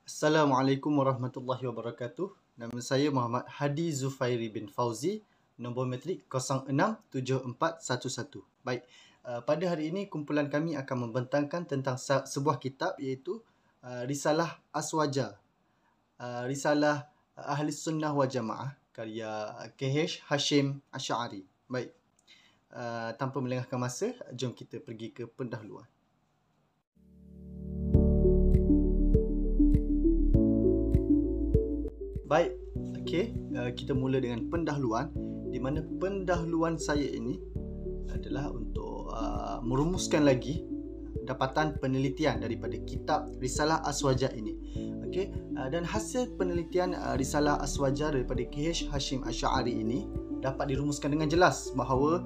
Assalamualaikum warahmatullahi wabarakatuh. Nama saya Muhammad Hadi Zufairi bin Fauzi, nombor matrik 067411. Baik, pada hari ini kumpulan kami akan membentangkan tentang sebuah kitab iaitu Risalah Aswaja, Risalah Ahli Sunnah wal Jamaah karya KH Hashim Asy'ari. Baik, tanpa melengahkan masa, jom kita pergi ke pendahuluan. Baik, okey, kita mula dengan pendahuluan, di mana pendahuluan saya ini adalah untuk merumuskan lagi dapatan penelitian daripada kitab Risalah Aswaja ini. Okey, dan hasil penelitian Risalah Aswaja daripada KH Hashim Asy'ari ini dapat dirumuskan dengan jelas bahawa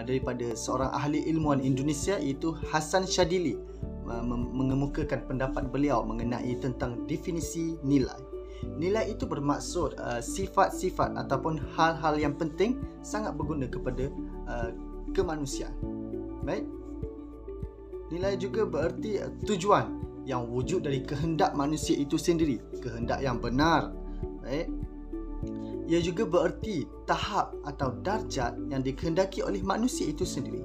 daripada seorang ahli ilmuwan Indonesia iaitu Hasan Syadili mengemukakan pendapat beliau mengenai tentang definisi nilai. Nilai itu bermaksud sifat-sifat ataupun hal-hal yang penting sangat berguna kepada kemanusiaan. Baik. Nilai juga bererti tujuan yang wujud dari kehendak manusia itu sendiri, kehendak yang benar. Baik. Ia juga bererti tahap atau darjat yang dikehendaki oleh manusia itu sendiri.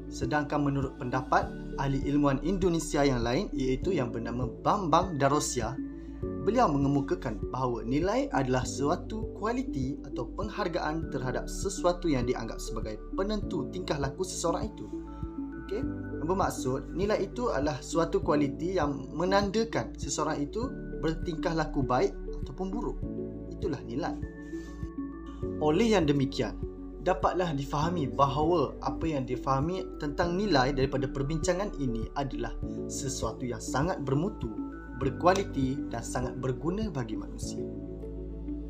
Sedangkan menurut pendapat ahli ilmuwan Indonesia yang lain iaitu yang bernama Bambang Darosya, beliau mengemukakan bahawa nilai adalah suatu kualiti atau penghargaan terhadap sesuatu yang dianggap sebagai penentu tingkah laku seseorang itu. Okey, bermaksud nilai itu adalah suatu kualiti yang menandakan seseorang itu bertingkah laku baik ataupun buruk. Itulah nilai. Oleh yang demikian, dapatlah difahami bahawa apa yang difahami tentang nilai daripada perbincangan ini adalah sesuatu yang sangat bermutu, berkualiti dan sangat berguna bagi manusia.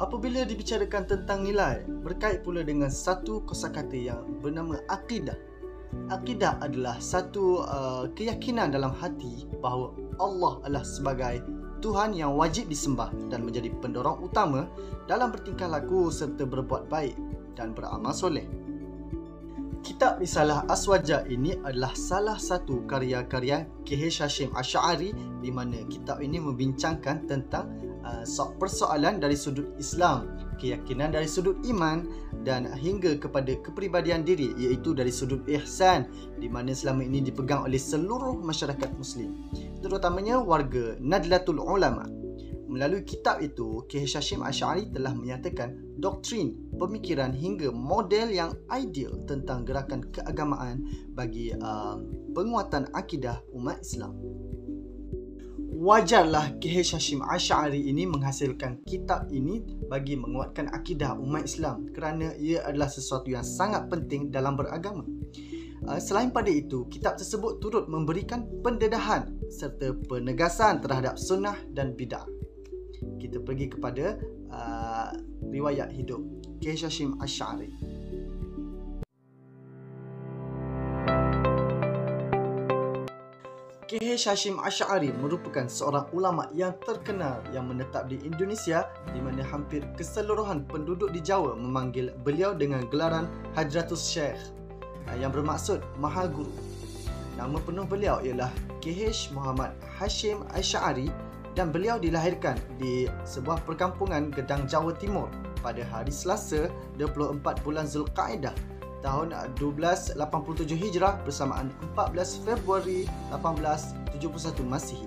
Apabila dibicarakan tentang nilai, berkait pula dengan satu kosakata yang bernama akidah. Akidah adalah satu keyakinan dalam hati bahawa Allah adalah sebagai Tuhan yang wajib disembah dan menjadi pendorong utama dalam bertingkah laku serta berbuat baik dan beramal soleh. Kitab Risalah Aswaja ini adalah salah satu karya-karya KH Hashim Asy'ari di mana kitab ini membincangkan tentang persoalan dari sudut Islam, keyakinan dari sudut iman dan hingga kepada kepribadian diri iaitu dari sudut ihsan di mana selama ini dipegang oleh seluruh masyarakat Muslim, terutamanya warga Nadlatul Ulama. Melalui kitab itu, KH Hashim Asy'ari telah menyatakan doktrin, pemikiran hingga model yang ideal tentang gerakan keagamaan bagi penguatan akidah umat Islam. Wajarlah KH Hashim Asy'ari ini menghasilkan kitab ini bagi menguatkan akidah umat Islam kerana ia adalah sesuatu yang sangat penting dalam beragama. Selain pada itu, kitab tersebut turut memberikan pendedahan serta penegasan terhadap sunnah dan bid'ah. Kita pergi kepada riwayat hidup KH Hashim Asy'ari. KH Hashim Asy'ari merupakan seorang ulama yang terkenal yang menetap di Indonesia di mana hampir keseluruhan penduduk di Jawa memanggil beliau dengan gelaran Hadratus Syekh yang bermaksud Maha Guru. Nama penuh beliau ialah KH Muhammad Hashim Asy'ari dan beliau dilahirkan di sebuah perkampungan Gedang, Jawa Timur pada hari Selasa 24 bulan Zulkaidah tahun 1287 Hijrah bersamaan 14 Februari 1871 Masihi.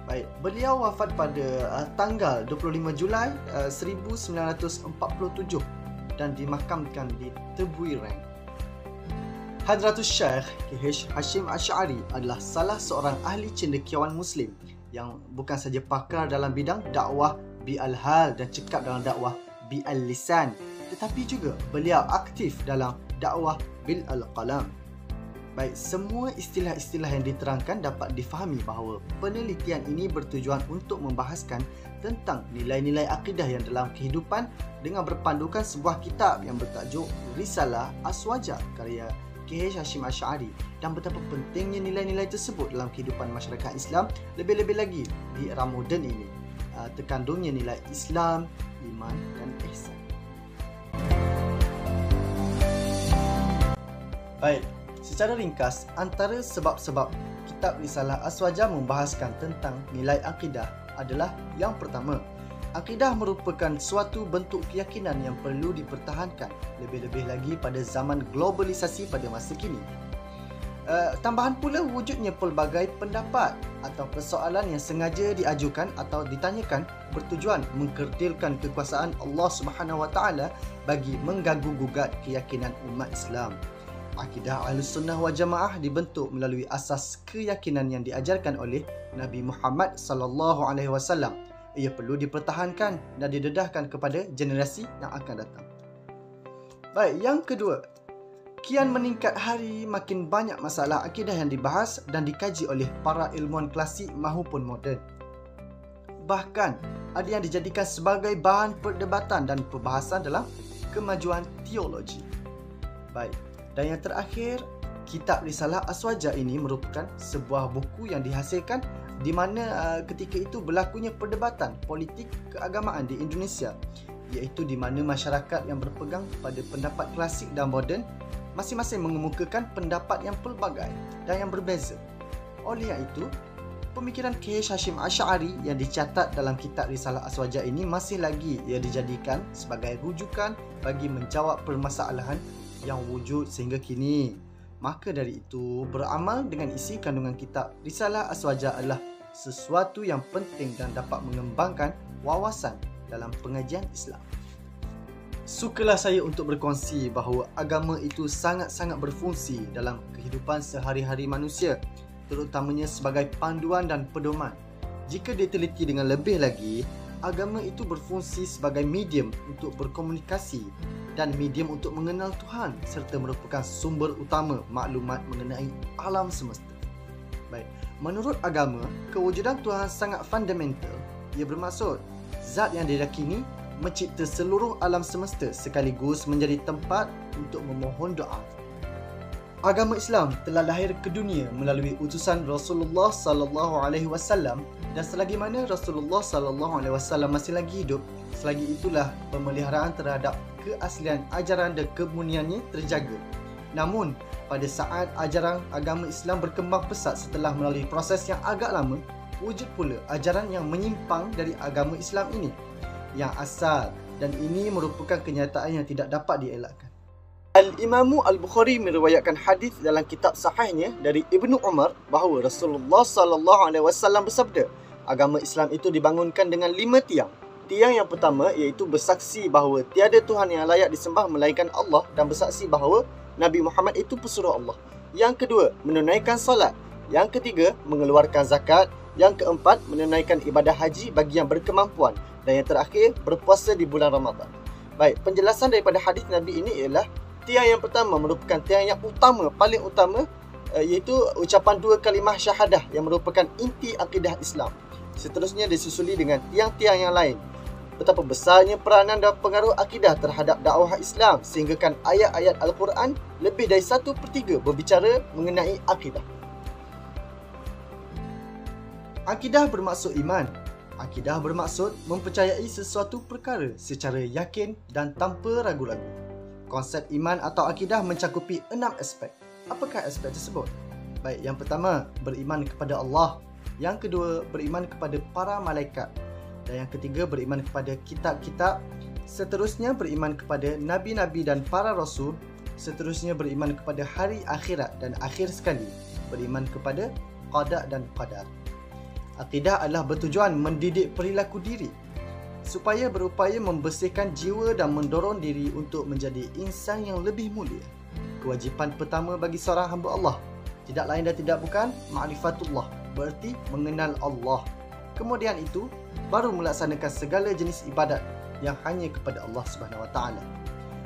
Baik, beliau wafat pada tanggal 25 Julai 1947 dan dimakamkan di Tebuireng. Hadratus Syekh KH Hashim Asy'ari adalah salah seorang ahli cendekiawan Muslim yang bukan saja pakar dalam bidang dakwah bil-hal dan cekap dalam dakwah bil-lisan, tetapi juga beliau aktif dalam dakwah bil-qalam. Baik, semua istilah-istilah yang diterangkan dapat difahami bahawa penelitian ini bertujuan untuk membahaskan tentang nilai-nilai akidah yang dalam kehidupan dengan berpandukan sebuah kitab yang bertajuk Risalah Aswaja karya KH Hashim Asy'ari dan betapa pentingnya nilai-nilai tersebut dalam kehidupan masyarakat Islam, lebih-lebih lagi di era moden ini. Terkandungnya nilai Islam, iman dan ihsan. Baik, secara ringkas antara sebab-sebab kitab Risalah Aswaja membahaskan tentang nilai akidah adalah yang pertama, akidah merupakan suatu bentuk keyakinan yang perlu dipertahankan, lebih-lebih lagi pada zaman globalisasi pada masa kini. Tambahan pula wujudnya pelbagai pendapat atau persoalan yang sengaja diajukan atau ditanyakan bertujuan mengkerdilkan kekuasaan Allah Subhanahu Wa Taala bagi mengganggu-gugat keyakinan umat Islam. Akidah Ahlus Sunnah wal Jamaah dibentuk melalui asas keyakinan yang diajarkan oleh Nabi Muhammad sallallahu alaihi wasallam. Ia perlu dipertahankan dan didedahkan kepada generasi yang akan datang. Baik, yang kedua, kian meningkat hari makin banyak masalah akidah yang dibahas dan dikaji oleh para ilmuwan klasik maupun moden. Bahkan ada yang dijadikan sebagai bahan perdebatan dan perbahasan dalam kemajuan teologi. Baik, dan yang terakhir, kitab Risalah Aswaja ini merupakan sebuah buku yang dihasilkan di mana ketika itu berlakunya perdebatan politik keagamaan di Indonesia, iaitu di mana masyarakat yang berpegang pada pendapat klasik dan moden masing-masing mengemukakan pendapat yang pelbagai dan yang berbeza. Oleh yang itu, pemikiran K.H. Hashim Asy'ari yang dicatat dalam kitab Risalah Aswaja ini masih lagi ia dijadikan sebagai rujukan bagi menjawab permasalahan yang wujud sehingga kini. Maka dari itu, beramal dengan isi kandungan kitab Risalah Aswaja adalah sesuatu yang penting dan dapat mengembangkan wawasan dalam pengajian Islam. Sukalah saya untuk berkongsi bahawa agama itu sangat-sangat berfungsi dalam kehidupan sehari-hari manusia, terutamanya sebagai panduan dan pedoman. Jika diteliti dengan lebih lagi, agama itu berfungsi sebagai medium untuk berkomunikasi dan medium untuk mengenal Tuhan serta merupakan sumber utama maklumat mengenai alam semesta. Baik, menurut agama, kewujudan Tuhan sangat fundamental. Ia bermaksud zat yang diyakini mencipta seluruh alam semesta sekaligus menjadi tempat untuk memohon doa. Agama Islam telah lahir ke dunia melalui utusan Rasulullah sallallahu alaihi wasallam, dan selagi mana Rasulullah sallallahu alaihi wasallam masih lagi hidup, selagi itulah pemeliharaan terhadap keaslian ajaran dan kemuniannya terjaga. Namun, pada saat ajaran agama Islam berkembang pesat setelah melalui proses yang agak lama, wujud pula ajaran yang menyimpang dari agama Islam ini yang asal, dan ini merupakan kenyataan yang tidak dapat dielakkan. Al-Imamu Al-Bukhari meriwayatkan hadis dalam kitab sahihnya dari Ibnu Umar bahawa Rasulullah sallallahu alaihi wasallam bersabda, agama Islam itu dibangunkan dengan 5 tiang. Tiang yang pertama iaitu bersaksi bahawa tiada Tuhan yang layak disembah melainkan Allah dan bersaksi bahawa Nabi Muhammad itu pesuruh Allah. Yang kedua, menunaikan solat. Yang ketiga, mengeluarkan zakat. Yang keempat, menunaikan ibadah haji bagi yang berkemampuan. Dan yang terakhir, berpuasa di bulan Ramadan. Baik, penjelasan daripada hadis Nabi ini ialah tiang yang pertama merupakan tiang yang utama, paling utama, iaitu ucapan 2 kalimah syahadah yang merupakan inti akidah Islam. Seterusnya disusuli dengan tiang-tiang yang lain. Betapa besarnya peranan dan pengaruh akidah terhadap dakwah Islam sehinggakan ayat-ayat Al-Quran lebih dari 1/3 berbicara mengenai akidah. Akidah bermaksud iman. Akidah bermaksud mempercayai sesuatu perkara secara yakin dan tanpa ragu-ragu. Konsep iman atau akidah mencakupi 6 aspek. Apakah aspek tersebut? Baik, yang pertama, beriman kepada Allah. Yang kedua, beriman kepada para malaikat. Dan yang ketiga, beriman kepada kitab-kitab. Seterusnya, beriman kepada nabi-nabi dan para rasul. Seterusnya, beriman kepada hari akhirat. Dan akhir sekali, beriman kepada qada dan qadar. Akidah adalah bertujuan mendidik perilaku diri supaya berupaya membersihkan jiwa dan mendorong diri untuk menjadi insan yang lebih mulia. Kewajipan pertama bagi seorang hamba Allah tidak lain dan tidak bukan ma'rifatullah, bererti mengenal Allah. Kemudian itu baru melaksanakan segala jenis ibadat yang hanya kepada Allah Subhanahu Wa Taala.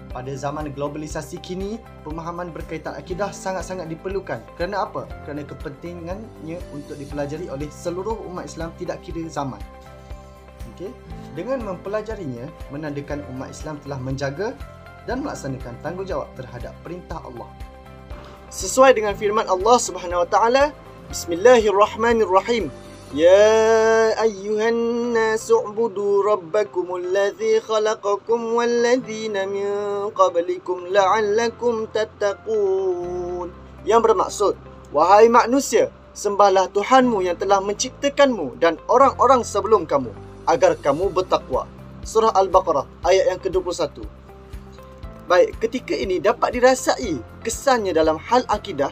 Pada zaman globalisasi kini, pemahaman berkaitan akidah sangat-sangat diperlukan. Kerana apa? Kerana kepentingannya untuk dipelajari oleh seluruh umat Islam tidak kira zaman. Okey, dengan mempelajarinya menandakan umat Islam telah menjaga dan melaksanakan tanggungjawab terhadap perintah Allah. Sesuai dengan firman Allah Subhanahu Wa Taala, Bismillahirrahmanirrahim. Ya ayyuhan nasu ubudu rabbakumul ladzi khalaqakum wal ladzina min qablikum la'allakum tattaqun. Yang bermaksud, wahai manusia, Sembahlah Tuhanmu yang telah menciptakanmu dan orang-orang sebelum kamu, agar kamu bertakwa. Surah Al-Baqarah ayat yang ke-21. Baik, ketika ini dapat dirasai kesannya dalam hal akidah,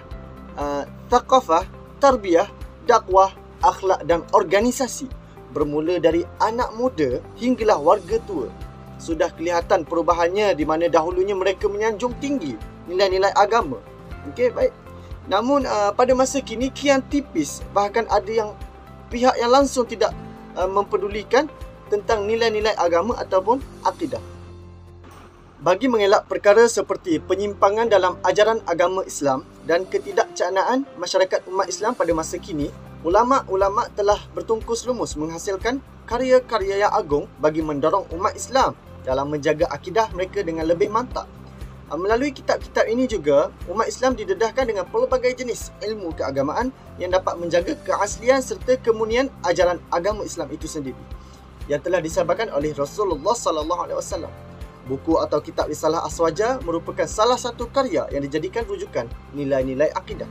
thaqafah, tarbiyah, dakwah, akhlak dan organisasi. Bermula dari anak muda hinggalah warga tua. Sudah kelihatan perubahannya di mana dahulunya mereka menyanjung tinggi nilai-nilai agama. Okey, baik. Namun pada masa kini kian tipis, bahkan ada yang pihak yang langsung tidak mempedulikan tentang nilai-nilai agama ataupun akidah. Bagi mengelak perkara seperti penyimpangan dalam ajaran agama Islam dan ketidakcanaan masyarakat umat Islam pada masa kini, ulama-ulama telah bertungkus lumus menghasilkan karya-karya yang agung bagi mendorong umat Islam dalam menjaga akidah mereka dengan lebih mantap. Melalui kitab-kitab ini juga, umat Islam didedahkan dengan pelbagai jenis ilmu keagamaan yang dapat menjaga keaslian serta kemurnian ajaran agama Islam itu sendiri, yang telah disampaikan oleh Rasulullah SAW. Buku atau kitab Risalah Aswaja merupakan salah satu karya yang dijadikan rujukan nilai-nilai akidah.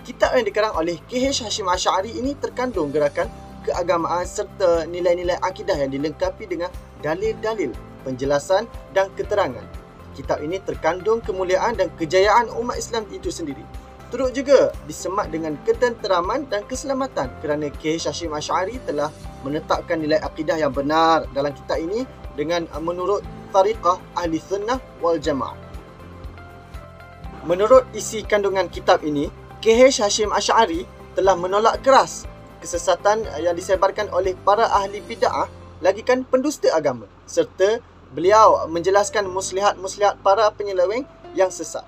Kitab yang dikarang oleh K.H. Hashim Asy'ari ini terkandung gerakan keagamaan serta nilai-nilai akidah yang dilengkapi dengan dalil-dalil, penjelasan dan keterangan. Kitab ini terkandung kemuliaan dan kejayaan umat Islam itu sendiri. Turut juga disemat dengan ketenteraman dan keselamatan kerana K.H. Hashim Asy'ari telah menetapkan nilai akidah yang benar dalam kitab ini dengan menurut tariqah ahli sunnah wal jamaah. Menurut isi kandungan kitab ini, K.H. Hashim Asy'ari telah menolak keras kesesatan yang disebarkan oleh para ahli bid'ah lagikan pendusta agama, serta beliau menjelaskan muslihat-muslihat para penyeleweng yang sesat.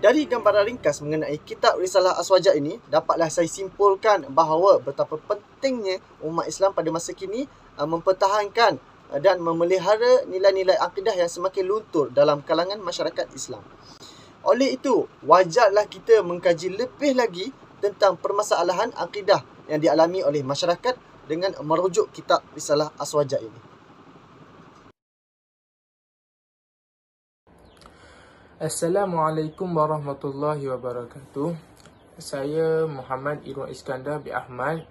Dari gambaran ringkas mengenai kitab Risalah Aswaja ini, dapatlah saya simpulkan bahawa betapa pentingnya umat Islam pada masa kini mempertahankan dan memelihara nilai-nilai akidah yang semakin luntur dalam kalangan masyarakat Islam. Oleh itu, wajarlah kita mengkaji lebih lagi tentang permasalahan akidah yang dialami oleh masyarakat dengan merujuk kitab Risalah Aswaja ini. Assalamualaikum warahmatullahi wabarakatuh. Saya Muhammad Irwan Iskandar bin Ahmad.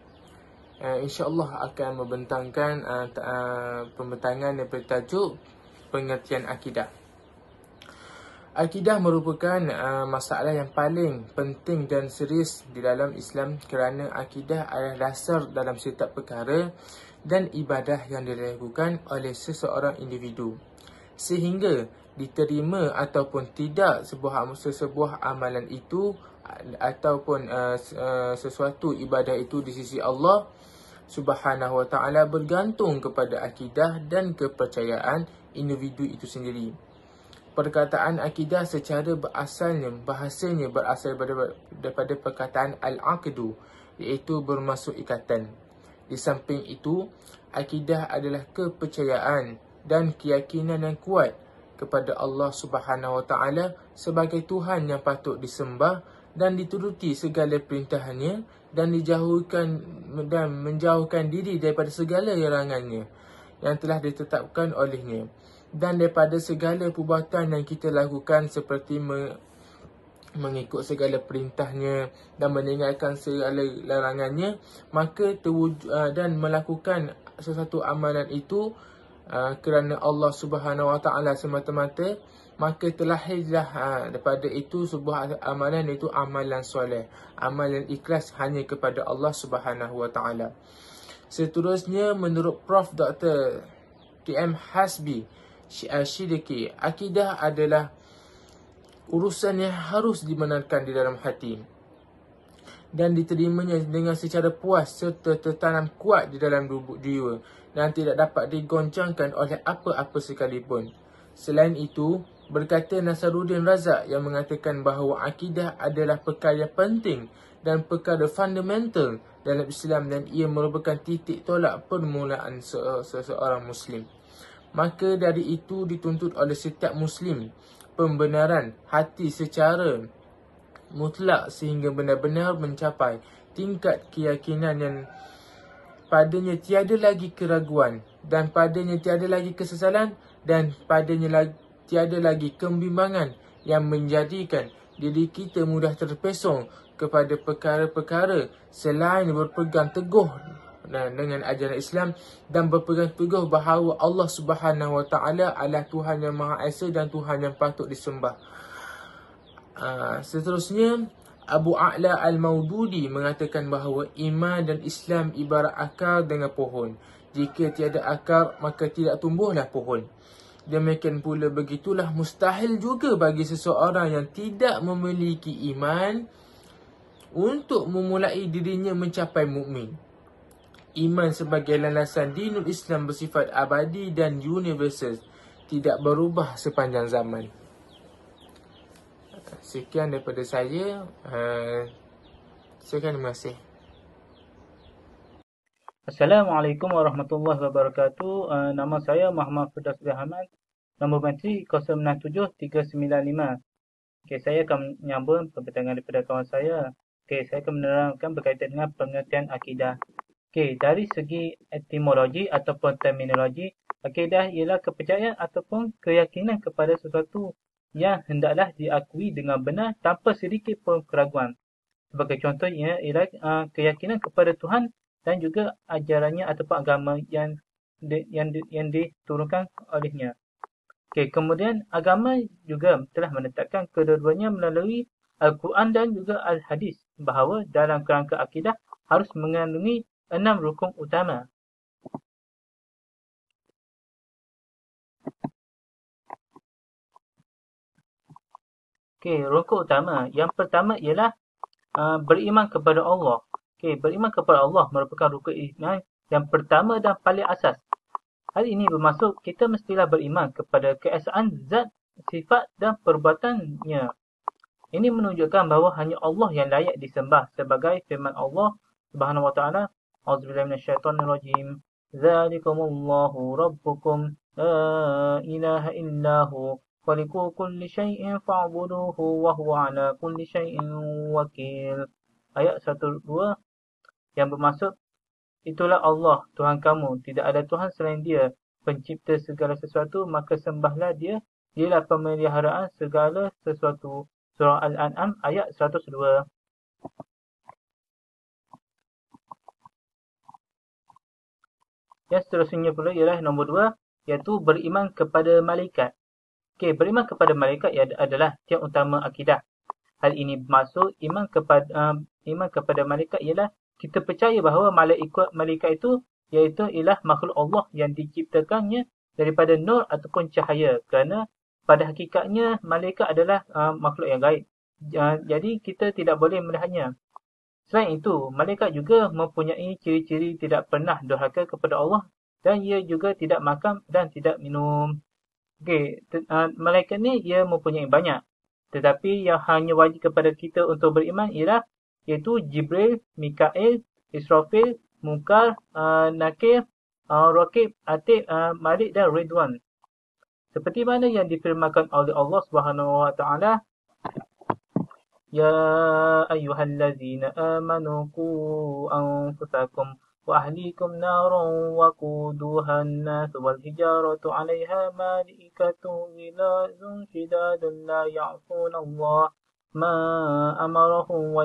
InsyaAllah akan membentangkan pembentangan yang bertajuk pengertian akidah. Akidah merupakan masalah yang paling penting dan serius di dalam Islam kerana akidah adalah dasar dalam setiap perkara dan ibadah yang dilakukan oleh seseorang individu, sehingga diterima ataupun tidak sebuah amalan itu ataupun sesuatu ibadah itu di sisi Allah Subhanahu wa ta'ala bergantung kepada akidah dan kepercayaan individu itu sendiri. Perkataan akidah secara bahasanya berasal daripada perkataan al-aqdu, iaitu bermaksud ikatan. Di samping itu, akidah adalah kepercayaan dan keyakinan yang kuat kepada Allah Subhanahu wa ta'ala sebagai Tuhan yang patut disembah dan dituruti segala perintahnya dan menjauhkan diri daripada segala larangannya yang telah ditetapkan olehnya, dan daripada segala perbuatan yang kita lakukan seperti mengikut segala perintahnya dan meninggalkan segala larangannya, maka dan melakukan sesuatu amalan itu kerana Allah Subhanahu wa ta'ala semata-mata, maka terlahirlah daripada itu sebuah amalan, iaitu amalan soleh, amalan ikhlas hanya kepada Allah Subhanahu wa ta'ala. Seterusnya, menurut Prof. Dr. T.M. Hasbi Shidiki, akidah adalah urusan yang harus dibenarkan di dalam hati dan diterimanya dengan secara puas serta tertanam kuat di dalam jiwa dan tidak dapat digoncangkan oleh apa-apa sekalipun. Selain itu, berkata Nasaruddin Razak yang mengatakan bahawa akidah adalah perkara penting dan perkara fundamental dalam Islam dan ia merupakan titik tolak permulaan seseorang Muslim. Maka dari itu dituntut oleh setiap Muslim pembenaran hati secara mutlak sehingga benar-benar mencapai tingkat keyakinan yang padanya tiada lagi keraguan dan padanya tiada lagi kesesalan dan padanya tiada lagi kebimbangan yang menjadikan diri kita mudah terpesong kepada perkara-perkara selain berpegang teguh dengan ajaran Islam dan berpegang teguh bahawa Allah Subhanahu Wa Taala adalah Tuhan yang Maha Esa dan Tuhan yang patut disembah. Seterusnya, Abu A'la Al-Maududi mengatakan bahawa iman dan Islam ibarat akar dengan pohon. Jika tiada akar, maka tidak tumbuhlah pohon. Demikian pula begitulah mustahil juga bagi seseorang yang tidak memiliki iman untuk memulai dirinya mencapai mukmin. Iman sebagai landasan dinul Islam bersifat abadi dan universal, tidak berubah sepanjang zaman. Sekian daripada saya. Sekian, terima kasih. Assalamualaikum warahmatullahi wabarakatuh. Nama saya Muhammad Firdaus Rahman. Nombor bateri 067395. Okey, saya akan menyambung perbatangan daripada kawan saya. Okey, saya akan menerangkan berkaitan dengan pengertian akidah. Okey, dari segi etimologi ataupun terminologi, akidah ialah kepercayaan ataupun keyakinan kepada sesuatu yang hendaklah diakui dengan benar tanpa sedikit pun keraguan. Sebagai contohnya ialah keyakinan kepada Tuhan dan juga ajarannya ataupun agama yang diturunkan olehnya. Okey, kemudian agama juga telah menetapkan kedua-duanya melalui Al-Quran dan juga Al-Hadis bahawa dalam kerangka akidah harus mengandungi 6 rukun utama. Okey, rukun utama. Yang pertama ialah beriman kepada Allah. Okey, beriman kepada Allah merupakan rukun iman yang pertama dan paling asas. Hal ini bermaksud kita mestilah beriman kepada keesaan zat, sifat dan perbuatannya. Ini menunjukkan bahawa hanya Allah yang layak disembah sebagai firman Allah Subhanahu Wa Taala, A'udzubillahi minasyaitonirrajim. Dzalikumullahu rabbukum la ilaha illahu khaliqu kulli syai'in fa'buduhu wa huwa 'ala kulli syai'in wakil. Ayat 102 yang bermaksud, itulah Allah Tuhan kamu, tidak ada Tuhan selain Dia, pencipta segala sesuatu, maka sembahlah Dia. Dialah pemeliharaan segala sesuatu. Surah Al-An'am ayat 102. Yang seterusnya pula ialah nombor 2, iaitu beriman kepada malaikat. Okey, beriman kepada malaikat adalah tiang utama akidah. Hal ini bermaksud iman kepada malaikat ialah kita percaya bahawa malaikat itu ialah makhluk Allah yang diciptakannya daripada nur ataupun cahaya, kerana pada hakikatnya malaikat adalah makhluk yang gaib. Jadi kita tidak boleh melihatnya. Selain itu, malaikat juga mempunyai ciri-ciri tidak pernah durhaka kepada Allah dan ia juga tidak makan dan tidak minum. Okey, malaikat ni ia mempunyai banyak. Tetapi yang hanya wajib kepada kita untuk beriman ialah iaitu Jibril, Mikail, Israfil, Munkar, Nakir, Raqib, Atid, Malik dan Ridwan. Seperti mana yang difirmankan oleh Allah Subhanahu Wa Taala, Ya ayyuhallazina amanu qu anfusakum wa ahlikum naran wa quduhan nas wal hijaratu 'alayha malaikatun ghilazun shidadun la ya'suna Allah ma amarahum wa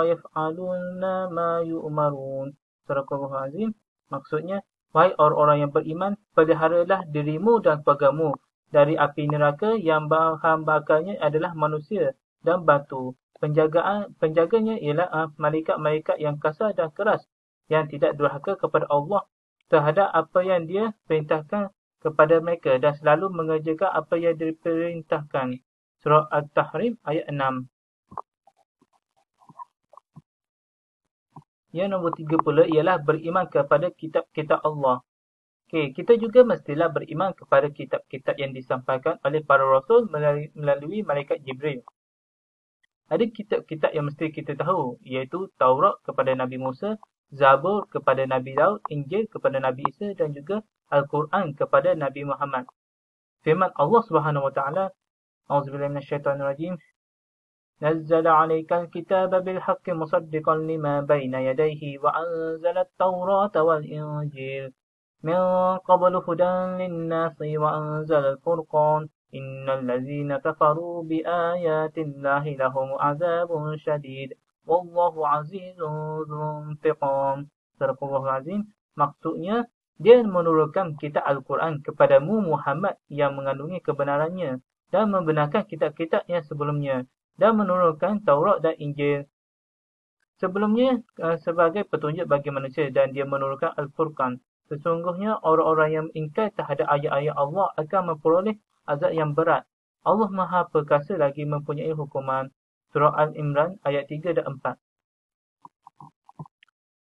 yaf'aluna ma yu'marun. Surah Azim. Maksudnya, wahai orang-orang yang beriman, peliharalah dirimu dan keluargamu dari api neraka yang bahan bakarnya adalah manusia dan batu. Penjaganya ialah malaikat-malaikat yang kasar dan keras yang tidak durhaka kepada Allah terhadap apa yang Dia perintahkan kepada mereka dan selalu mengerjakan apa yang diperintahkan. Surah At-Tahrim ayat 6. Yang nombor 3 pula ialah beriman kepada kitab-kitab Allah. Okey, kita juga mestilah beriman kepada kitab-kitab yang disampaikan oleh para rasul melalui malaikat Jibril. Ada kitab-kitab yang mesti kita tahu, iaitu Taurat kepada Nabi Musa, Zabur kepada Nabi Daud, Injil kepada Nabi Isa dan juga Al-Quran kepada Nabi Muhammad. Firman Allah Subhanahu Wa Taala, A'udzubillahi minasyaitonirrajim. Nazzala 'alaikal kitaba bil haqqi musaddiqan lima baina yadayhi wa anzala at-taurata wal injil. من قبل هدى للناس وأنزل الفرقان innal ladzina kafaru bi ayatillahi lahum azabun syadid wallahu azizun dzuntiqam. Surah Azim, maksudnya dia menurunkan kitab Al-Quran kepadamu Muhammad yang mengandungi kebenarannya dan membenarkan kitab-kitab yang sebelumnya, dan menurunkan Taurat dan Injil sebelumnya sebagai petunjuk bagi manusia, dan dia menurunkan Al-Furqan. Sesungguhnya orang-orang yang ingkar terhadap ayat-ayat Allah akan memperoleh azab yang berat. Allah Maha Perkasa lagi mempunyai hukuman. Surah Al-Imran ayat 3 dan 4.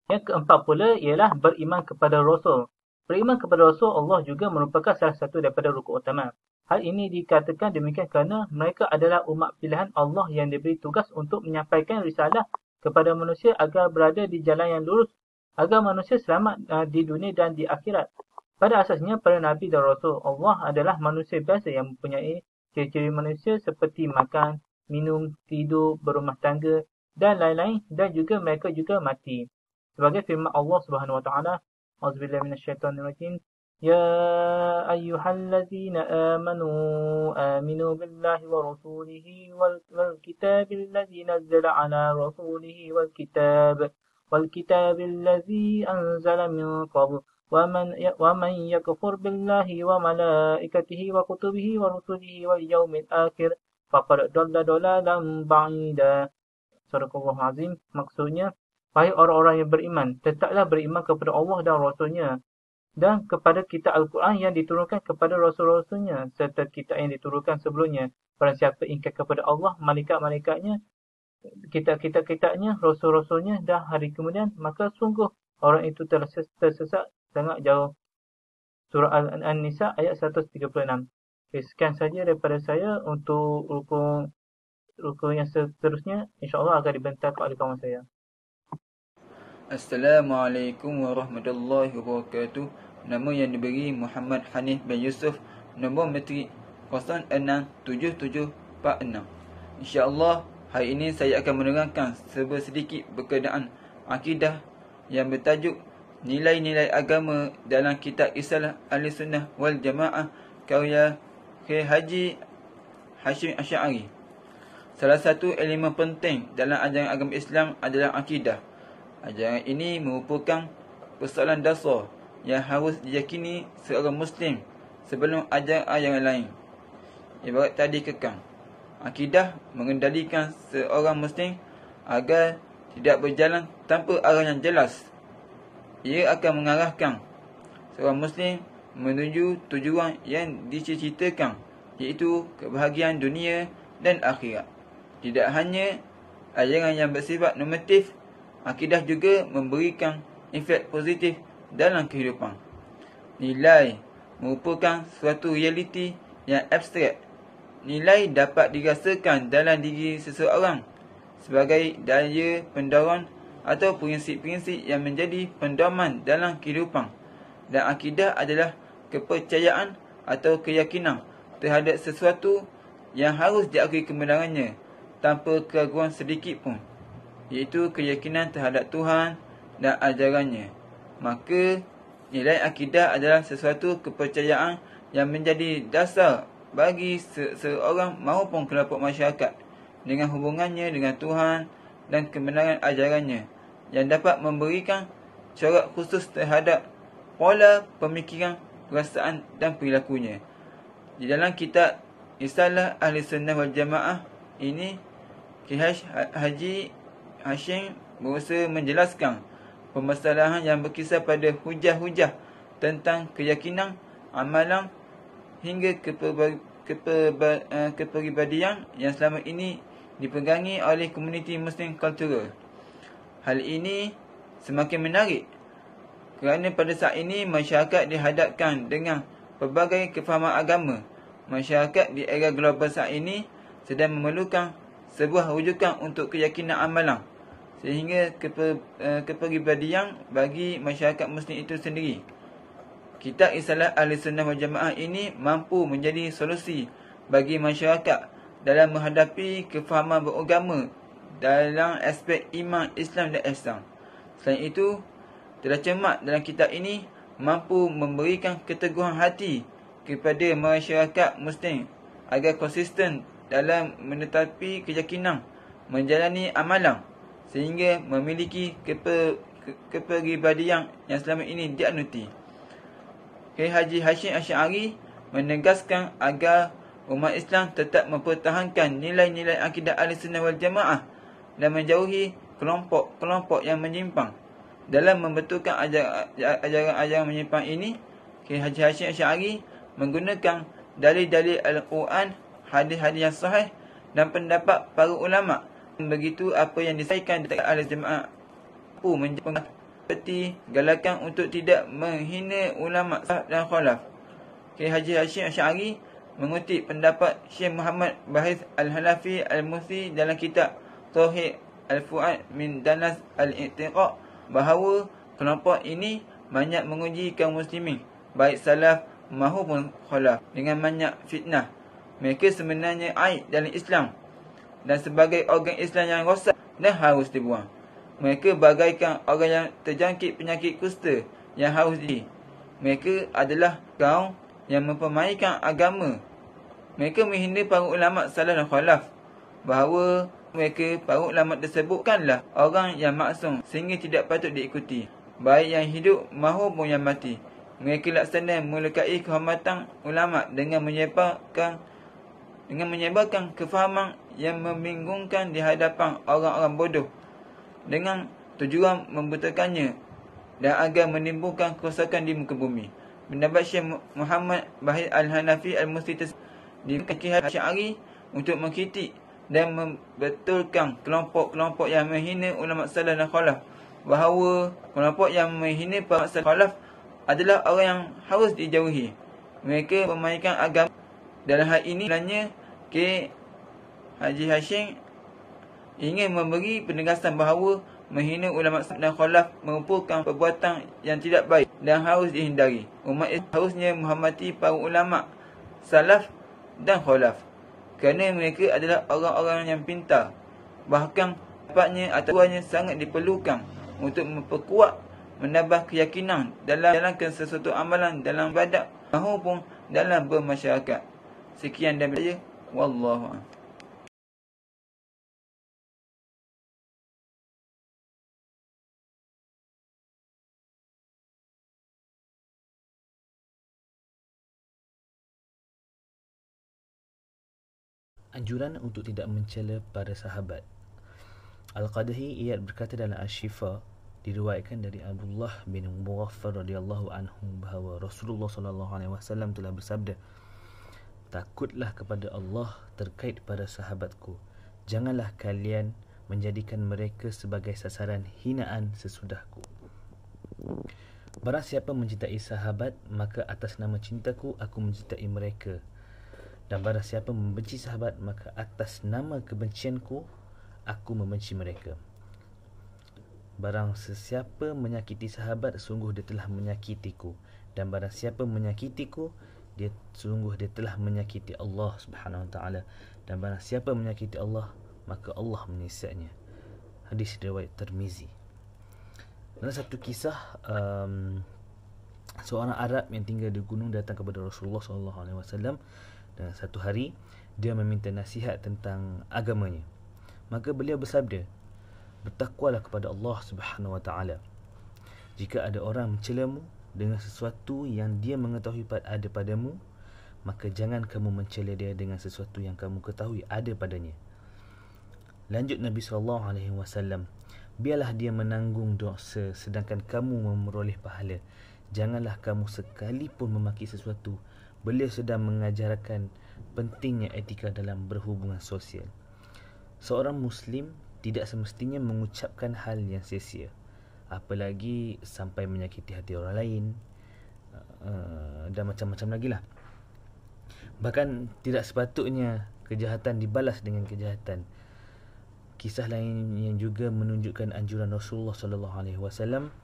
Yang keempat pula ialah beriman kepada Rasul. Beriman kepada Rasul Allah juga merupakan salah satu daripada rukun utama. Hal ini dikatakan demikian kerana mereka adalah umat pilihan Allah yang diberi tugas untuk menyampaikan risalah kepada manusia agar berada di jalan yang lurus, agar manusia selamat di dunia dan di akhirat. Pada asasnya, para Nabi dan Rasul Allah adalah manusia biasa yang mempunyai ciri-ciri manusia seperti makan, minum, tidur, berumah tangga dan lain-lain, dan juga mereka juga mati. Sebagai firman Allah Subhanahu Wa Taala, Auzubillahi minasyaitonirrajim, Ya ayyuhallazina amanu aminu billahi wa rasulihi wal kitabil ladzi nazzala ala rasulihi wal kitabil ladzi anzala min qabl wa man yakfur billahi wa malaikatihi wa kutubihi wa rusulihi wal yaumil akhir faqad dalla dalalan ba'ida. Surah Azim, maksudnya, wahai orang-orang yang beriman, tetaplah beriman kepada Allah dan Rasulnya, dan kepada kitab Al-Quran yang diturunkan kepada Rasul-Rasulnya, serta kitab yang diturunkan sebelumnya. Barang siapa ingkar kepada Allah, malaikat-malaikatnya, kitab-kitabnya, Rasul-Rasulnya dan hari kemudian, maka sungguh orang itu telah tersesat sangat jauh. Surah An-Nisa ayat 136. Okay, sekian saja daripada saya. Untuk rukun yang seterusnya, insyaAllah akan dibentangkan oleh kawan saya. Assalamualaikum warahmatullahi wabarakatuh. Nama yang diberi Muhammad Hanif bin Yusuf. Nombor metrik 067746. InsyaAllah hari ini saya akan menerangkan sedikit berkenaan akidah yang bertajuk Nilai-nilai agama dalam kitab Risalah Ahlussunnah wal Jamaah karya Khair Haji Hashim Asy'ari. Salah satu elemen penting dalam ajaran agama Islam adalah akidah. Ajaran ini merupakan persoalan dasar yang harus diyakini seorang Muslim sebelum ajaran yang lain. Ibarat tadi kekang, akidah mengendalikan seorang Muslim agar tidak berjalan tanpa arah yang jelas. Ia akan mengarahkan seorang Muslim menuju tujuan yang dicita-citakan, iaitu kebahagiaan dunia dan akhirat. Tidak hanya ajaran yang bersifat normatif, akidah juga memberikan efek positif dalam kehidupan. Nilai merupakan suatu realiti yang abstrak. Nilai dapat dirasakan dalam diri seseorang sebagai daya pendorong atau prinsip-prinsip yang menjadi pedoman dalam kehidupan. Dan akidah adalah kepercayaan atau keyakinan terhadap sesuatu yang harus diakui kebenarannya tanpa keraguan sedikit pun, iaitu keyakinan terhadap Tuhan dan ajarannya. Maka nilai akidah adalah sesuatu kepercayaan yang menjadi dasar bagi seorang maupun kelompok masyarakat dengan hubungannya dengan Tuhan dan kebenaran ajarannya, yang dapat memberikan corak khusus terhadap pola pemikiran, perasaan dan perilakunya. Di dalam kitab Risalah Ahlussunnah wal Jamaah ini, Khair Haji Hashim berusaha menjelaskan permasalahan yang berkisar pada hujah-hujah tentang keyakinan, amalan hingga kepribadian yang selama ini dipegangi oleh komuniti Muslim kultural. Hal ini semakin menarik kerana pada saat ini masyarakat dihadapkan dengan pelbagai kefahaman agama. Masyarakat di era global saat ini sedang memerlukan sebuah rujukan untuk keyakinan amalan, sehingga kepribadian bagi masyarakat Muslim itu sendiri. Kitab Risalah Ahlussunnah wal Jamaah ini mampu menjadi solusi bagi masyarakat dalam menghadapi kefahaman beragama dalam aspek iman, Islam dan ihsan. Selain itu, tercemat dalam kitab ini mampu memberikan keteguhan hati kepada masyarakat Muslim agar konsisten dalam menetapi keyakinan, menjalani amalan sehingga memiliki kepribadian yang selama ini dianuti. Kiai Haji Hashim Asy'ari menegaskan agar umat Islam tetap mempertahankan nilai-nilai akidah Ahlussunnah wal Jamaah dan menjauhi kelompok-kelompok yang menyimpang. Dalam membetulkan ajaran-ajaran menyimpang ini, Kiai Haji Hashim Asy'ari menggunakan dalil-dalil Al-Quran, hadis-hadis yang sahih dan pendapat para ulama. Begitu apa yang disampaikan dari Ahli Jamaah menjadi seperti galakan untuk tidak menghina ulama dan khalaf. Kiai Haji Hashim Asy'ari mengutip pendapat Syekh Muhammad Bahis Al-Hanafi Al-Musi dalam kitab Tauhid Al-Fu'ad min Danas Al-I'tiqad bahawa kelompok ini banyak menguji kaum muslimin baik salaf maupun khalaf dengan banyak fitnah. Mereka sebenarnya aib dalam Islam dan sebagai organ Islam yang rosak dan harus dibuang. Mereka bagaikan orang yang terjangkit penyakit kusta yang harus Mereka adalah kaum yang mempermainkan agama. Mereka menghina para ulama salaf dan khalaf, bahawa mereka para ulama tersebutkanlah orang yang maksum sehingga tidak patut diikuti, baik yang hidup maupun yang mati. Mereka laksana melukai kehormatan ulama dengan menyebarkan kefahaman yang membingungkan di hadapan orang-orang bodoh dengan tujuan membutakannya dan agar menimbulkan kerosakan di muka bumi. Pendapat Syekh Muhammad Bahis Al-Hanafi Al-Musi di Kiai Asy'ari untuk mengkritik dan membetulkan kelompok-kelompok yang menghina ulama salaf dan khalaf, bahawa kelompok yang menghina para salaf khalaf adalah orang yang harus dijauhi. Mereka memainkan agama. Dalam hal ini sebenarnya Kiai Haji Hashim ingin memberi penegasan bahawa menghina ulama dan khalaf merupakan perbuatan yang tidak baik dan harus dihindari. Umat Islam harusnya menghormati para ulama salaf dan khalaf kerana mereka adalah orang-orang yang pintar. Bahkan pendapatnya atau tuanya sangat diperlukan untuk memperkuat, menambah keyakinan dalam jalankan sesuatu amalan dalam ibadat maupun dalam bermasyarakat. Sekian dan saya, wallahu a'lam. Anjuran untuk tidak mencela para sahabat. Al-Qadhi ia berkata dalam Asy-Syifa, diriwayatkan dari Abdullah bin Mughaffal radhiyallahu anhu bahawa Rasulullah sallallahu alaihi wasallam telah bersabda, takutlah kepada Allah terkait para sahabatku. Janganlah kalian menjadikan mereka sebagai sasaran hinaan sesudahku. Barang siapa mencintai sahabat, maka atas nama cintaku aku mencintai mereka. Dan barang siapa membenci sahabat, maka atas nama kebencianku aku membenci mereka. Barang sesiapa menyakiti sahabat, sungguh dia telah menyakitiku. Dan barang siapa menyakitiku, sungguh dia telah menyakiti Allah Subhanahu Wa Taala. Dan barang siapa menyakiti Allah, maka Allah menyiksanya. Hadis riwayat Tirmizi. Dalam satu kisah, seorang Arab yang tinggal di gunung datang kepada Rasulullah SAW. Dan satu hari dia meminta nasihat tentang agamanya. Maka beliau bersabda, bertakwalah kepada Allah Subhanahu Wa Taala. Jika ada orang mencelamu dengan sesuatu yang dia mengetahui ada padamu, maka jangan kamu mencela dia dengan sesuatu yang kamu ketahui ada padanya. Lanjut Nabi SAW, biarlah dia menanggung dosa sedangkan kamu memperoleh pahala. Janganlah kamu sekalipun memaki sesuatu. Beliau sedang mengajarkan pentingnya etika dalam berhubungan sosial. Seorang Muslim tidak semestinya mengucapkan hal yang sia-sia, apalagi sampai menyakiti hati orang lain, dan macam-macam lagi lah. Bahkan tidak sepatutnya kejahatan dibalas dengan kejahatan. Kisah lain yang juga menunjukkan anjuran Rasulullah SAW,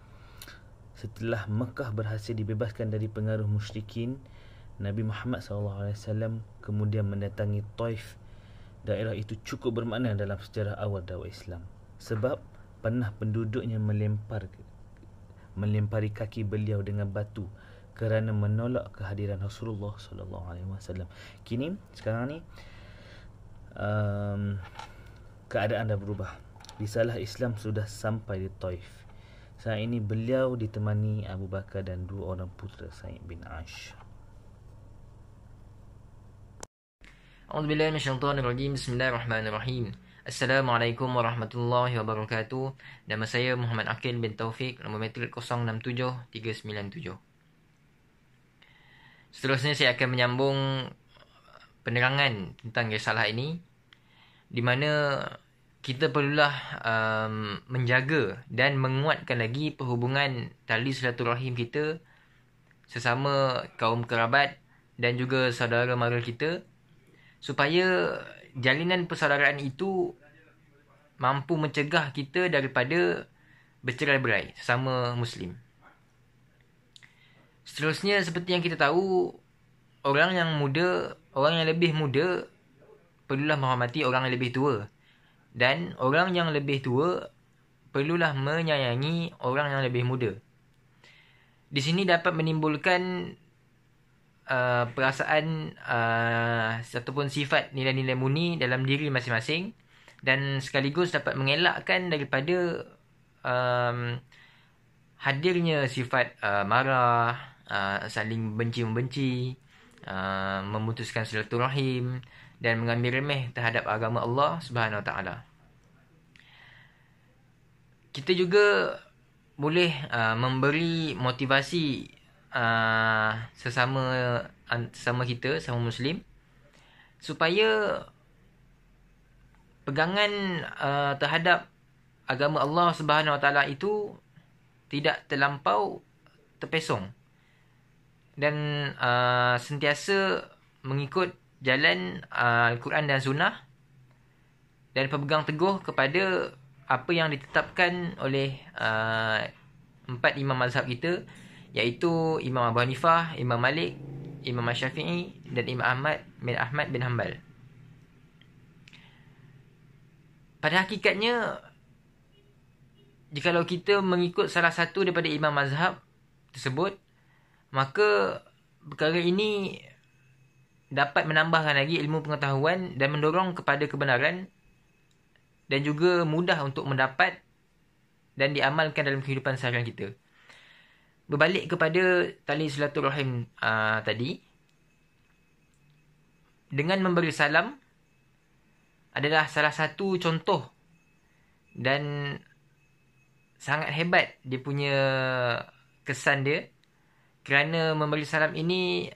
setelah Mekah berhasil dibebaskan dari pengaruh musyrikin, Nabi Muhammad SAW kemudian mendatangi Taif. Daerah itu cukup bermakna dalam sejarah awal dakwah Islam, sebab pernah penduduknya melempari kaki beliau dengan batu kerana menolak kehadiran Rasulullah sallallahu alaihi wasallam. Kini sekarang ni keadaan dah berubah. Risalah Islam sudah sampai di Taif. Saat ini beliau ditemani Abu Bakar dan 2 orang putera Sa'id bin Ash. A'udzubillahi minasyaitonirrajim. Bismillahirrahmanirrahim. Assalamualaikum warahmatullahi wabarakatuh. Nama saya Muhammad Aqil bin Taufik, nombor matrik 067397. Seterusnya saya akan menyambung penerangan tentang risalah ini, di mana kita perlulah menjaga dan menguatkan lagi perhubungan tali silaturahim kita sesama kaum kerabat dan juga saudara mara kita, supaya jalinan persaudaraan itu mampu mencegah kita daripada bercerai-berai sesama Muslim. Seterusnya, seperti yang kita tahu, orang yang lebih muda perlulah menghormati orang yang lebih tua. Dan orang yang lebih tua perlulah menyayangi orang yang lebih muda. Di sini dapat menimbulkan perasaan ataupun sifat nilai-nilai murni dalam diri masing-masing, dan sekaligus dapat mengelakkan daripada hadirnya sifat marah, saling benci-membenci, memutuskan silaturahim dan mengambil remeh terhadap agama Allah Subhanahu Wa Taala. Kita juga boleh memberi motivasi sesama kita, sesama Muslim, supaya pegangan terhadap agama Allah Subhanahu Wa Taala itu tidak terlampau terpesong dan sentiasa mengikut jalan Al-Quran dan Sunnah, dan berpegang teguh kepada apa yang ditetapkan oleh 4 imam mazhab kita, iaitu Imam Abu Hanifah, Imam Malik, Imam Syafi'i dan Imam Ahmad bin Hanbal. Pada hakikatnya, jikalau kita mengikut salah satu daripada imam mazhab tersebut, maka perkara ini dapat menambahkan lagi ilmu pengetahuan dan mendorong kepada kebenaran, dan juga mudah untuk mendapat dan diamalkan dalam kehidupan seharian kita. Berbalik kepada tali silaturahim tadi, dengan memberi salam adalah salah satu contoh dan sangat hebat dia punya kesan dia, kerana memberi salam ini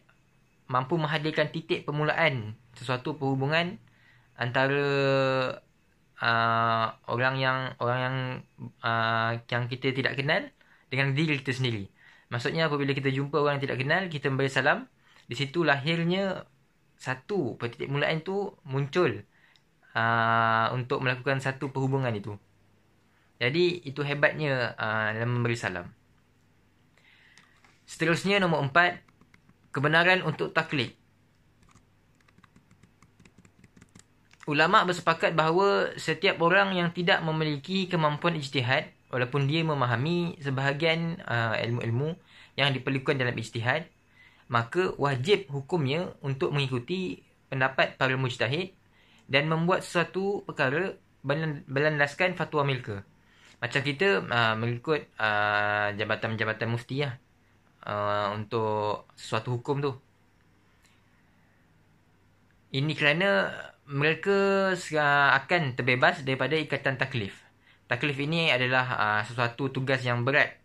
mampu menghadirkan titik permulaan sesuatu perhubungan antara orang yang kita tidak kenal dengan diri kita sendiri. Maksudnya, apabila kita jumpa orang yang tidak kenal, kita memberi salam, di situ lahirnya satu titik permulaan tu muncul untuk melakukan satu perhubungan itu. Jadi itu hebatnya dalam memberi salam. Seterusnya, nombor 4, kebenaran untuk taklid. Ulama bersepakat bahawa setiap orang yang tidak memiliki kemampuan ijtihad, walaupun dia memahami sebahagian ilmu-ilmu yang diperlukan dalam ijtihad, maka wajib hukumnya untuk mengikuti pendapat para mujtahid dan membuat sesuatu perkara berlandaskan fatwa milka. Macam kita mengikut jabatan-jabatan mufti lah, untuk sesuatu hukum tu. Ini kerana mereka akan terbebas daripada ikatan taklif. Taklif ini adalah sesuatu tugas yang berat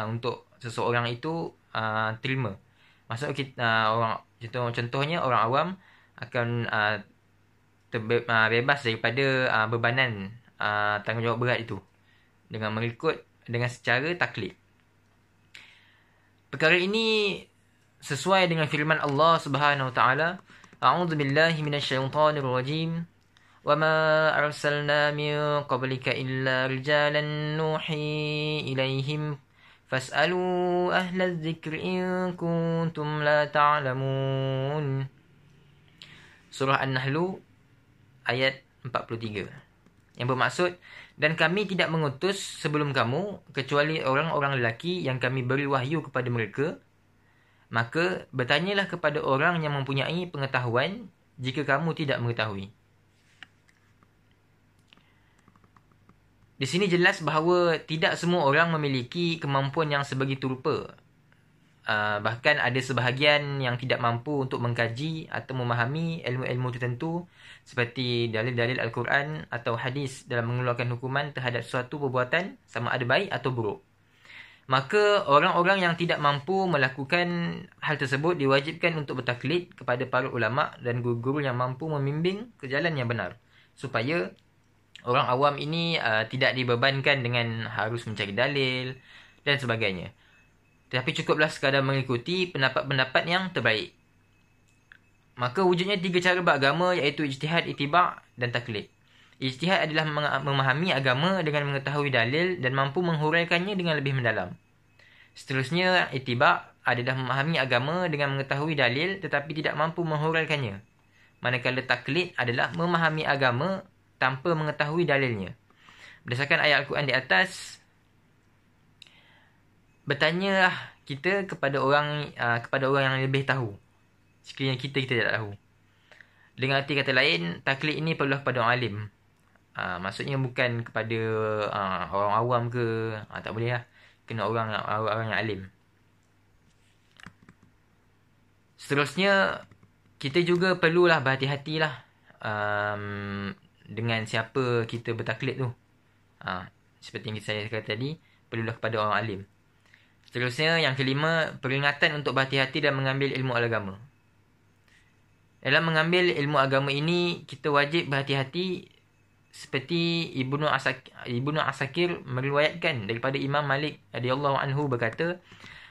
untuk seseorang itu terima. Maksud kita, contohnya orang awam akan bebas daripada bebanan tanggungjawab berat itu dengan secara taklif. Perkara ini sesuai dengan firman Allah Subhanahu Wa Taala, A'udzu billahi minasyaitonir rajim. Wa ma arsalna min qablika illa rijalan nuhi ilaihim fas'alu ahla adh-dhikri in kuntum la ta'lamun. Surah An-Nahl ayat 43. Yang bermaksud, Dan kami tidak mengutus sebelum kamu kecuali orang-orang lelaki yang kami beri wahyu kepada mereka. Maka bertanyalah kepada orang yang mempunyai pengetahuan jika kamu tidak mengetahui. Di sini jelas bahawa tidak semua orang memiliki kemampuan yang sebegitu rupa. Bahkan ada sebahagian yang tidak mampu untuk mengkaji atau memahami ilmu-ilmu tertentu seperti dalil-dalil Al-Quran atau hadis dalam mengeluarkan hukuman terhadap suatu perbuatan sama ada baik atau buruk. Maka orang-orang yang tidak mampu melakukan hal tersebut diwajibkan untuk bertaklid kepada para ulama dan guru-guru yang mampu membimbing ke jalan yang benar, supaya orang awam ini tidak dibebankan dengan harus mencari dalil dan sebagainya. Tetapi cukuplah sekadar mengikuti pendapat-pendapat yang terbaik. Maka wujudnya 3 cara beragama, iaitu ijtihad, ittiba' dan taklid. Ijtihad adalah memahami agama dengan mengetahui dalil dan mampu menghuraikannya dengan lebih mendalam. Seterusnya, ittiba' adalah memahami agama dengan mengetahui dalil tetapi tidak mampu menghuraikannya. Manakala taklid adalah memahami agama tanpa mengetahui dalilnya. Berdasarkan ayat Al-Quran di atas, bertanyalah kita kepada orang yang lebih tahu, sekiranya kita tidak tahu. Dengan arti kata lain, taklid ini perlulah kepada orang alim. Maksudnya bukan kepada orang awam ke, tak boleh lah. Kena orang yang alim. Seterusnya, kita juga perlulah berhati-hatilah dengan siapa kita bertaklid tu. Seperti yang saya kata tadi, perlulah kepada orang alim. Seterusnya, yang kelima, peringatan untuk berhati-hati dan mengambil ilmu agama. Dalam mengambil ilmu agama ini, kita wajib berhati-hati seperti Ibnu Asakir meriwayatkan daripada Imam Malik radhiyallahu anhu berkata,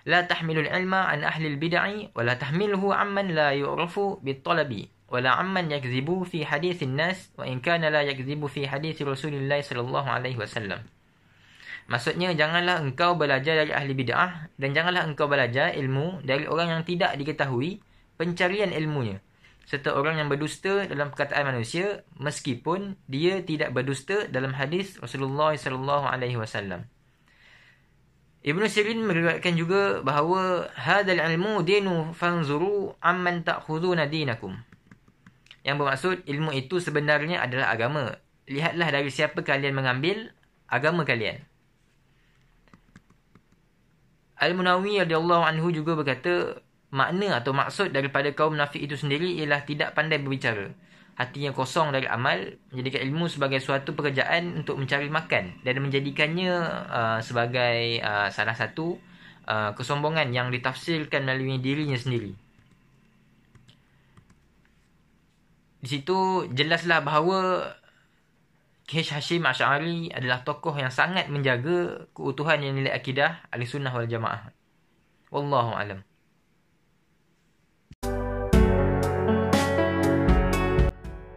la tahmilul ilma an ahli al-bid'ah wa la tahmilhu amman la yu'rafu bit-talabi wa la amman yakzibu fi hadithin nas wa in kana la yakzibu fi hadith Rasulillah sallallahu alaihi wasallam. Maksudnya, janganlah engkau belajar dari ahli bid'ah dan janganlah engkau belajar ilmu dari orang yang tidak diketahui pencarian ilmunya, serta orang yang berdusta dalam perkataan manusia meskipun dia tidak berdusta dalam hadis Rasulullah sallallahu alaihi wasallam. Ibnu Sirin meriwayatkan juga bahawa hadzal ilmu dinu fanzuru amman ta'khuduna dinakum. Yang bermaksud, ilmu itu sebenarnya adalah agama. Lihatlah dari siapa kalian mengambil agama kalian. Al-Munawi radhiyallahu anhu juga berkata, makna atau maksud daripada kaum munafik itu sendiri ialah tidak pandai berbicara, hatinya kosong dari amal, menjadikan ilmu sebagai suatu pekerjaan untuk mencari makan dan menjadikannya sebagai salah satu kesombongan yang ditafsirkan melalui dirinya sendiri. Di situ jelaslah bahawa K.H. Hashim Asy'ari adalah tokoh yang sangat menjaga keutuhan yang nilai akidah Ahlussunnah wal Jamaah. Wallahu a'lam.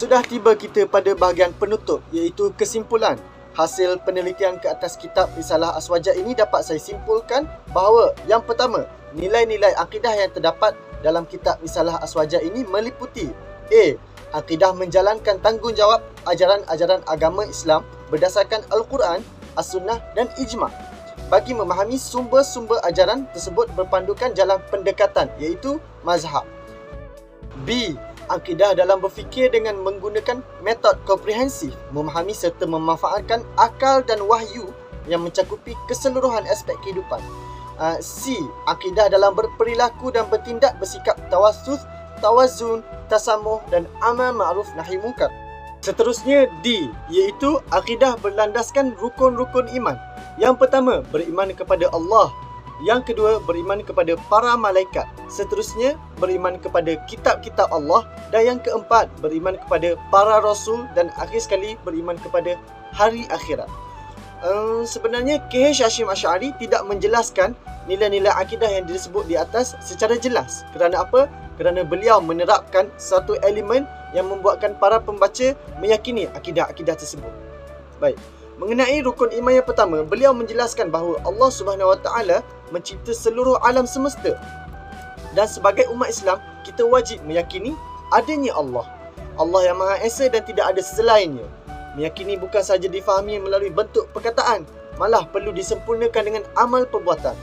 Sudah tiba kita pada bahagian penutup, iaitu kesimpulan. Hasil penelitian ke atas kitab Risalah Aswaja ini dapat saya simpulkan bahawa yang pertama, nilai-nilai akidah yang terdapat dalam kitab Risalah Aswaja ini meliputi A. Akidah menjalankan tanggungjawab ajaran-ajaran agama Islam berdasarkan Al-Quran, As-Sunnah dan Ijma'. Bagi memahami sumber-sumber ajaran tersebut berpandukan jalan pendekatan, iaitu mazhab. B. Akidah dalam berfikir dengan menggunakan metod komprehensif, memahami serta memanfaatkan akal dan wahyu yang mencakupi keseluruhan aspek kehidupan. C. Akidah dalam berperilaku dan bertindak bersikap tawassus, tawazun, tasamuh dan amal ma'ruf nahi munkar. Seterusnya D, iaitu akidah berlandaskan rukun-rukun iman. Yang pertama, beriman kepada Allah. Yang kedua, beriman kepada para malaikat. Seterusnya, beriman kepada kitab-kitab Allah. Dan yang keempat, beriman kepada para rasul. Dan akhir sekali, beriman kepada hari akhirat. Sebenarnya K.H. Hashim Asy'ari tidak menjelaskan nilai-nilai akidah yang disebut di atas secara jelas. Kerana apa? Kerana beliau menerapkan satu elemen yang membuatkan para pembaca meyakini akidah-akidah tersebut. Baik. Mengenai rukun iman yang pertama, beliau menjelaskan bahawa Allah Subhanahu Wa Taala mencipta seluruh alam semesta. Dan sebagai umat Islam, kita wajib meyakini adanya Allah. Allah yang Maha Esa dan tidak ada selainnya. Meyakini bukan sahaja difahami melalui bentuk perkataan, malah perlu disempurnakan dengan amal perbuatan.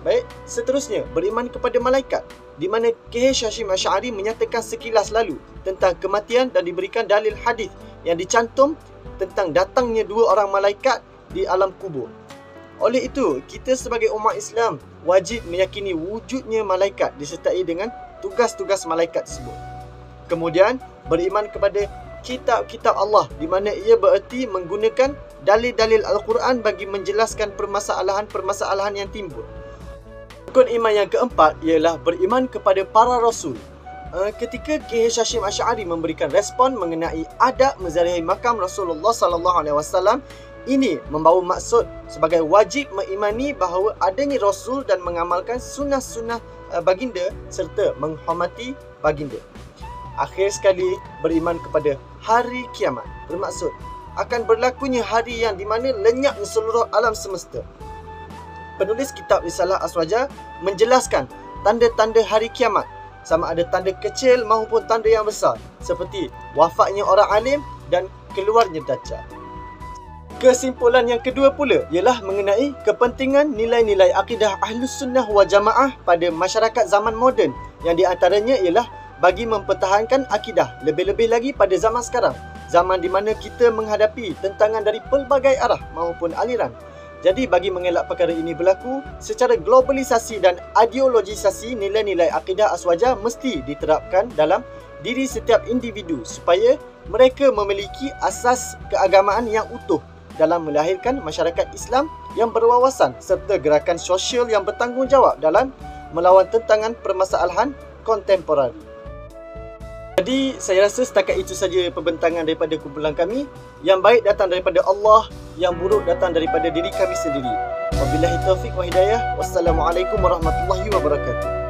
Baik, seterusnya beriman kepada malaikat, di mana K.H. Hashim Asy'ari menyatakan sekilas lalu tentang kematian dan diberikan dalil hadis yang dicantum tentang datangnya 2 orang malaikat di alam kubur. Oleh itu, kita sebagai umat Islam wajib meyakini wujudnya malaikat disertai dengan tugas-tugas malaikat tersebut. Kemudian, beriman kepada kitab-kitab Allah, di mana ia bererti menggunakan dalil-dalil Al-Quran bagi menjelaskan permasalahan-permasalahan yang timbul. Rukun iman yang keempat ialah beriman kepada para rasul. Ketika K.H. Hashim Asy'ari memberikan respon mengenai adab menziarahi makam Rasulullah sallallahu alaihi wasallam, ini membawa maksud sebagai wajib mengimani bahawa adanya rasul dan mengamalkan sunnah-sunnah baginda serta menghormati baginda. Akhir sekali, beriman kepada hari kiamat, bermaksud akan berlakunya hari yang di mana lenyapnya seluruh alam semesta. Penulis kitab Risalah Aswaja menjelaskan tanda-tanda hari kiamat, sama ada tanda kecil maupun tanda yang besar, seperti wafatnya orang alim dan keluarnya Dajjal. Kesimpulan yang kedua pula ialah mengenai kepentingan nilai-nilai akidah Ahlus Sunnah wal Jamaah pada masyarakat zaman moden, yang di antaranya ialah bagi mempertahankan akidah, lebih-lebih lagi pada zaman sekarang, zaman di mana kita menghadapi tentangan dari pelbagai arah maupun aliran. Jadi bagi mengelak perkara ini berlaku, secara globalisasi dan ideologisasi, nilai-nilai akidah aswaja mesti diterapkan dalam diri setiap individu supaya mereka memiliki asas keagamaan yang utuh dalam melahirkan masyarakat Islam yang berwawasan serta gerakan sosial yang bertanggungjawab dalam melawan tentangan permasalahan kontemporari. Jadi saya rasa setakat itu saja pembentangan daripada kumpulan kami. Yang baik datang daripada Allah, yang buruk datang daripada diri kami sendiri. Wabillahi taufiq wa hidayah. Wassalamualaikum warahmatullahi wabarakatuh.